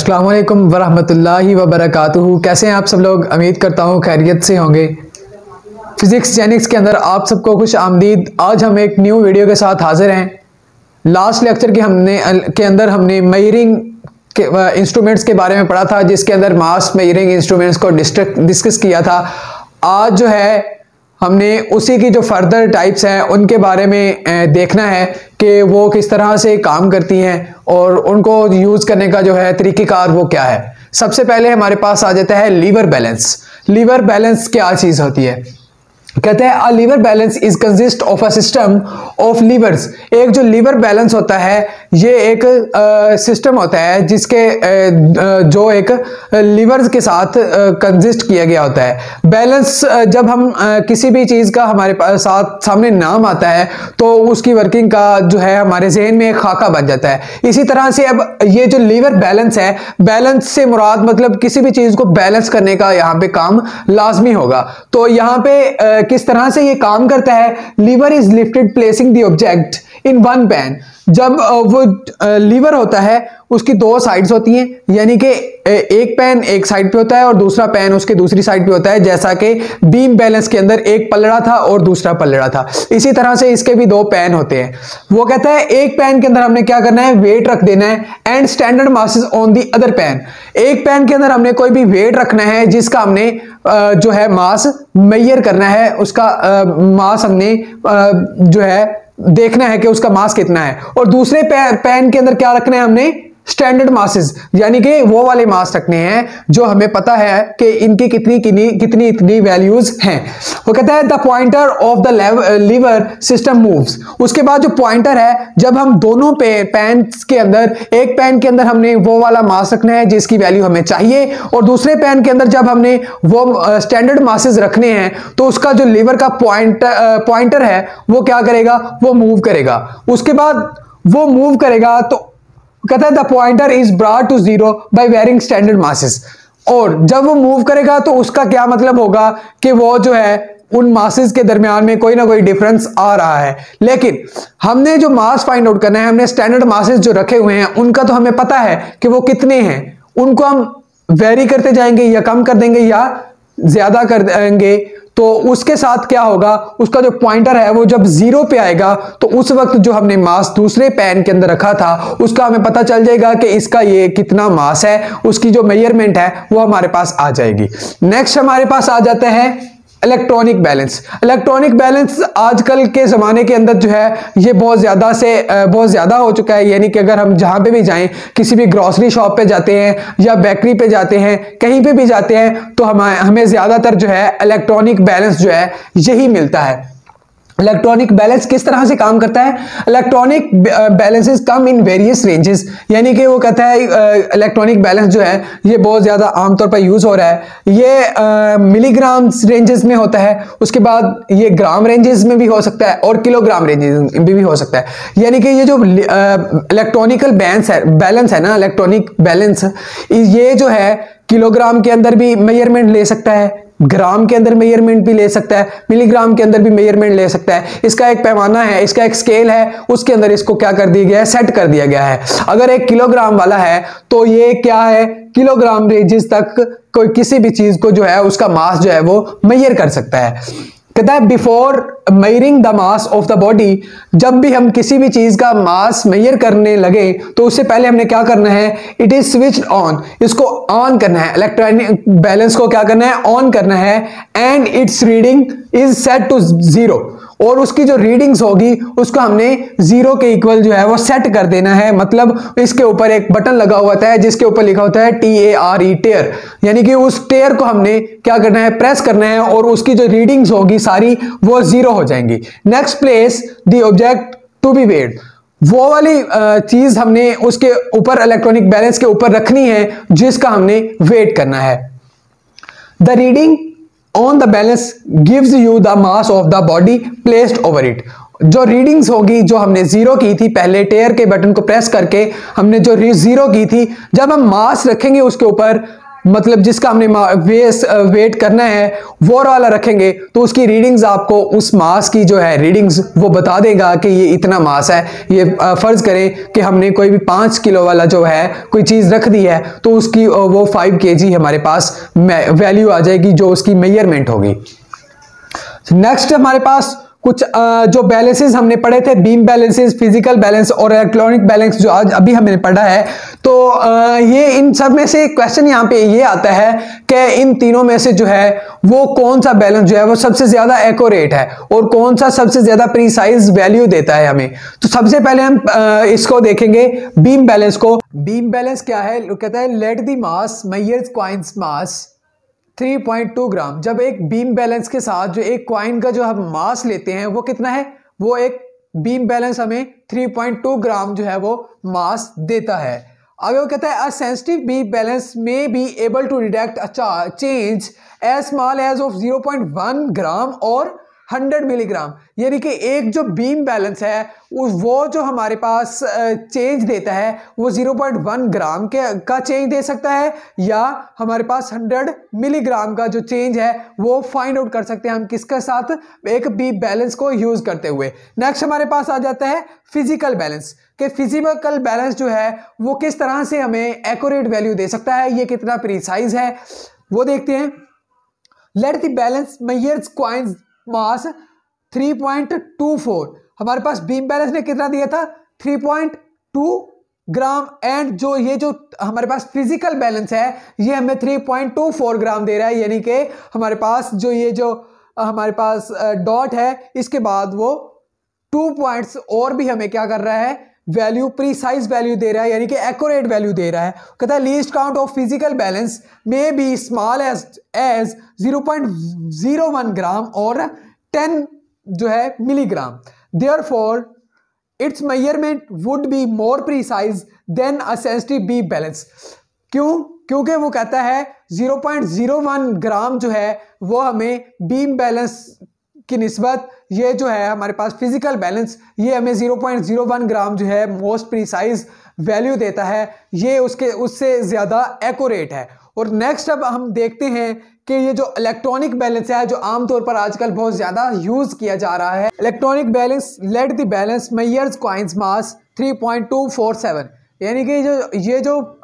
अस्सलाम वालेकुम वरहमतुल्लाहि वबरकातुहू। कैसे हैं आप सब लोग? उम्मीद करता हूँ खैरियत से होंगे। फिजिक्स जेनिक्स के अंदर आप सबको खुश आमदीद। आज हम एक न्यू वीडियो के साथ हाजिर हैं। लास्ट लेक्चर के अंदर हमने मेजरिंग के इंस्ट्रूमेंट्स के बारे में पढ़ा था, जिसके अंदर मास मेजरिंग इंस्ट्रूमेंट्स को डिस्कस किया था। आज जो है हमने उसी की जो फर्दर टाइप्स हैं उनके बारे में देखना है कि वो किस तरह से काम करती हैं और उनको यूज़ करने का जो है तरीक़ेकार वो क्या है। सबसे पहले हमारे पास आ जाता है लीवर बैलेंस। लीवर बैलेंस क्या चीज़ होती है? कहते हैं a lever balance is consist of a system of levers. एक जो लीवर बैलेंस होता है ये एक सिस्टम होता है जिसके जो एक लीवर्स के साथ कंसिस्ट किया गया होता है। बैलेंस जब हम किसी भी चीज़ का हमारे पास साथ सामने नाम आता है तो उसकी वर्किंग का जो है हमारे जहन में एक खाका बन जाता है। इसी तरह से अब ये जो लीवर बैलेंस है, बैलेंस से मुराद मतलब किसी भी चीज़ को बैलेंस करने का यहाँ पे काम लाजमी होगा। तो यहाँ पे किस तरह से ये काम करता है? Lever is lifted placing the object in one pan. जब वो लीवर होता है उसकी दो साइड्स होती हैं, यानी कि एक पैन एक साइड पे होता है और दूसरा पैन उसके दूसरी साइड पे होता है। जैसा कि बीम बैलेंस के अंदर एक पलड़ा था और दूसरा पलड़ा था, इसी तरह से इसके भी दो पैन होते हैं। वो कहता है एक पैन के अंदर हमने क्या करना है, वेट रख देना है and standard masses on the other pan. एक पैन के अंदर हमने कोई भी वेट रखना है जिसका हमने जो है मास मेजर करना है, उसका मास हमने जो है देखना है कि उसका मास कितना है। और दूसरे पैन के अंदर क्या रखना है, हमने स्टैंडर्ड मासेस, यानी कि वो वाले मास रखने हैं जो हमें पता है कि इनकी कितनी वैल्यूज हैं। वो कहता है the pointer of the lever system moves. उसके बाद जो पॉइंटर है, जब हम दोनों पैन के अंदर, एक पैन के अंदर हमने वो वाला मास रखना है जिसकी वैल्यू हमें चाहिए और दूसरे पैन के अंदर जब हमने वो स्टैंडर्ड मासेस रखने हैं तो उसका जो लीवर का पॉइंटर है वो क्या करेगा, वो मूव करेगा। उसके बाद वो मूव करेगा तो कहता है the pointer is brought to zero by varying standard masses. और जब वो मूव करेगा तो उसका क्या मतलब होगा कि वो जो है उन मासेस के दरमियान में कोई ना कोई डिफरेंस आ रहा है। लेकिन हमने जो मास फाइंड आउट करना है, हमने स्टैंडर्ड मासेस जो रखे हुए हैं उनका तो हमें पता है कि वो कितने हैं। उनको हम वेरी करते जाएंगे या कम कर देंगे या ज्यादा कर देंगे, तो उसके साथ क्या होगा, उसका जो पॉइंटर है वो जब जीरो पे आएगा तो उस वक्त जो हमने मास दूसरे पैन के अंदर रखा था उसका हमें पता चल जाएगा कि इसका ये कितना मास है, उसकी जो मेजरमेंट है वो हमारे पास आ जाएगी। नेक्स्ट हमारे पास आ जाता है इलेक्ट्रॉनिक बैलेंस। इलेक्ट्रॉनिक बैलेंस आजकल के ज़माने के अंदर जो है ये बहुत ज़्यादा हो चुका है। यानी कि अगर हम जहाँ पे भी जाएं, किसी भी ग्रॉसरी शॉप पे जाते हैं या बेकरी पे जाते हैं, कहीं पे भी जाते हैं तो हमें ज़्यादातर जो है इलेक्ट्रॉनिक बैलेंस जो है यही मिलता है। इलेक्ट्रॉनिक बैलेंस किस तरह से काम करता है? Electronic balances come in various ranges, यानी कि वो कहता है इलेक्ट्रॉनिक बैलेंस जो है ये बहुत ज़्यादा आमतौर पर यूज़ हो रहा है। ये मिलीग्राम रेंजेस में होता है, उसके बाद ये ग्राम रेंजेस में भी हो सकता है और किलोग्राम रेंजेस में भी हो सकता है। यानी कि ये जो इलेक्ट्रॉनिकल बैलेंस है ना, इलेक्ट्रॉनिक बैलेंस, ये जो है किलोग्राम के अंदर भी मेजरमेंट ले सकता है, ग्राम के अंदर मेजरमेंट भी ले सकता है, मिलीग्राम के अंदर भी मेजरमेंट ले सकता है। इसका एक पैमाना है, इसका एक स्केल है, उसके अंदर इसको क्या कर दिया गया है, सेट कर दिया गया है। अगर एक किलोग्राम वाला है तो ये क्या है, किलोग्राम रेंजेस तक कोई किसी भी चीज को जो है उसका मास जो है वो मेजर कर सकता है। कहता है before measuring the mass of the body, जब भी हम किसी भी चीज का मास मेजर करने लगे तो उससे पहले हमने क्या करना है, इट इज स्विच्ड ऑन, इसको ऑन करना है। इलेक्ट्रॉनिक बैलेंस को क्या करना है, ऑन करना है। And its reading is set to zero, और उसकी जो रीडिंग्स होगी उसको हमने जीरो के इक्वल जो है वो सेट कर देना है। मतलब इसके ऊपर एक बटन लगा हुआ होता है जिसके ऊपर लिखा होता है TARE, टेयर, यानी कि उस टेयर को हमने क्या करना है, प्रेस करना है और उसकी जो रीडिंग्स होगी सारी वो जीरो हो जाएंगी। Next place the object to be weighed, वो वाली चीज हमने उसके ऊपर इलेक्ट्रॉनिक बैलेंस के ऊपर रखनी है जिसका हमने वेट करना है। The reading on the balance gives you the mass of the body placed over it. जो रीडिंग्स होगी जो हमने जीरो की थी, पहले टेयर के बटन को प्रेस करके हमने जो जीरो की थी, जब हम मास रखेंगे उसके ऊपर मतलब जिसका हमने वेट करना है वो वाला रखेंगे तो उसकी रीडिंग्स आपको उस मास की जो है रीडिंग्स वो बता देगा कि ये इतना मास है। ये फर्ज करें कि हमने कोई भी 5 किलो वाला जो है कोई चीज रख दी है तो उसकी वो 5 kg हमारे पास वैल्यू आ जाएगी जो उसकी मेजरमेंट होगी। नेक्स्ट हमारे पास कुछ जो बैलेंसेस हमने पढ़े थे, बीम बैलेंसेस, फिजिकल बैलेंस और इलेक्ट्रॉनिक बैलेंस जो आज अभी हमने पढ़ा है, तो ये इन सब में से क्वेश्चन यहाँ पे ये आता है कि इन तीनों में से जो है वो कौन सा बैलेंस जो है वो सबसे ज्यादा एक्यूरेट है और कौन सा सबसे ज्यादा प्रीसाइज वैल्यू देता है हमें। तो सबसे पहले हम इसको देखेंगे बीम बैलेंस को। बीम बैलेंस क्या है? कहता है let the mass measures coins mass 3.2 gram. जब एक बीम बैलेंस के साथ जो एक कॉइन का जो हम मास लेते हैं वो कितना है, वो एक बीम बैलेंस हमें 3.2 ग्राम जो है वो मास देता है। आगे वो कहता है a sensitive beam balance may be able to detect a change as small as of 0.1 gram और 100 मिलीग्राम। यानी कि एक जो बीम बैलेंस है वो जो हमारे पास चेंज देता है वो 0.1 ग्राम का चेंज दे सकता है या हमारे पास 100 मिलीग्राम का जो चेंज है वो फाइंड आउट कर सकते हैं हम किसके साथ, एक बीम बैलेंस को यूज करते हुए। नेक्स्ट हमारे पास आ जाता है फिजिकल बैलेंस कि फिजिकल बैलेंस जो है वो किस तरह से हमें एक्यूरेट वैल्यू दे सकता है, ये कितना प्रीसाइज है वो देखते हैं। Let the balance measures coins mass 3.24। हमारे पास बीम बैलेंस ने कितना दिया था 3.2 ग्राम एंड जो ये जो हमारे पास फिजिकल बैलेंस है ये हमें 3.24 ग्राम दे रहा है। यानी कि हमारे पास जो ये जो हमारे पास डॉट है इसके बाद वो 2 पॉइंट्स और भी हमें क्या कर रहा है, वैल्यू प्रीसाइज वैल्यू दे रहा है, यानी कि एक्यूरेट वैल्यू दे रहा है। कहता है least count of physical balance may be small as 0.01 gram और 10 जो है milligram. Therefore its measurement would be more precise than a sensitive beam balance. क्योंकि वो कहता है 0.01 ग्राम जो है वो हमें बीम बैलेंस की निस्बत ये जो है हमारे पास फिजिकल बैलेंस ये हमें 0.01 ग्राम जो है मोस्ट प्रीसाइज वैल्यू देता है, ये उससे ज़्यादा एक्यूरेट है। और नेक्स्ट अब हम देखते हैं कि ये जो इलेक्ट्रॉनिक बैलेंस है जो आमतौर पर आजकल बहुत ज़्यादा यूज़ किया जा रहा है। Electronic balance let the balance measures coins mass 3.247। यानी कि ये जो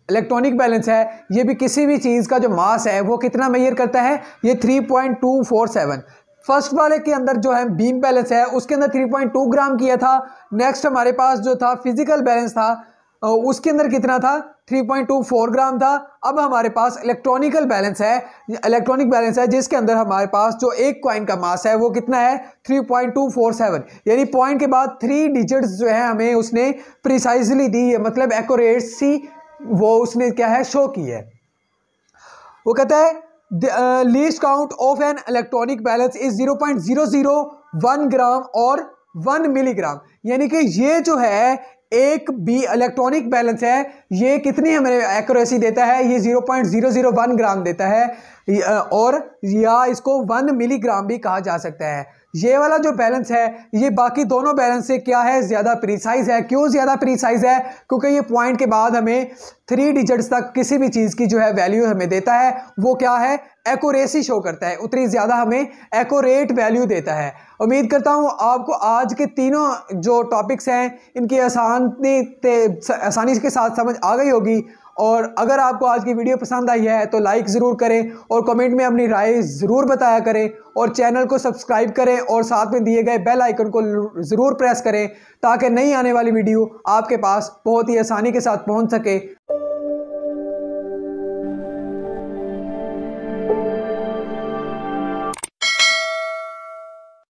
इलेक्ट्रॉनिक बैलेंस है ये भी किसी भी चीज़ का जो मास है वो कितना मेजर करता है, ये 3.247। फर्स्ट वाले के अंदर जो है बीम बैलेंस है उसके अंदर 3.2 ग्राम किया था। नेक्स्ट हमारे पास जो था फिजिकल बैलेंस था उसके अंदर कितना था 3.24 ग्राम था। अब हमारे पास इलेक्ट्रॉनिक बैलेंस है जिसके अंदर हमारे पास जो एक कॉइन का मास है वो कितना है 3.247। यानी पॉइंट के बाद 3 डिजिट्स जो है हमें उसने प्रिसाइजली दी है, मतलब एक्यूरेसी वो उसने क्या है शो की है। वो कहता है least count of an electronic balance is 0.001 ग्राम और 1 मिलीग्राम। यानी कि ये जो है एक भी इलेक्ट्रॉनिक बैलेंस है ये कितनी हमें एक्यूरेसी देता है, ये 0.001 ग्राम देता है और या इसको 1 मिलीग्राम भी कहा जा सकता है। ये वाला जो बैलेंस है ये बाकी दोनों बैलेंस से क्या है, ज़्यादा प्रीसाइज है। क्यों ज़्यादा प्रीसाइज है? क्योंकि ये पॉइंट के बाद हमें 3 डिजिट्स तक किसी भी चीज़ की जो है वैल्यू हमें देता है, वो क्या है एक्यूरेसी शो करता है, उतनी ज़्यादा हमें एक्यूरेट वैल्यू देता है। उम्मीद करता हूँ आपको आज के तीनों जो टॉपिक्स हैं इनकी आसानी के साथ समझ आ गई होगी। और अगर आपको आज की वीडियो पसंद आई है तो लाइक ज़रूर करें और कमेंट में अपनी राय ज़रूर बताया करें और चैनल को सब्सक्राइब करें और साथ में दिए गए बेल आइकन को ज़रूर प्रेस करें ताकि नई आने वाली वीडियो आपके पास बहुत ही आसानी के साथ पहुंच सके।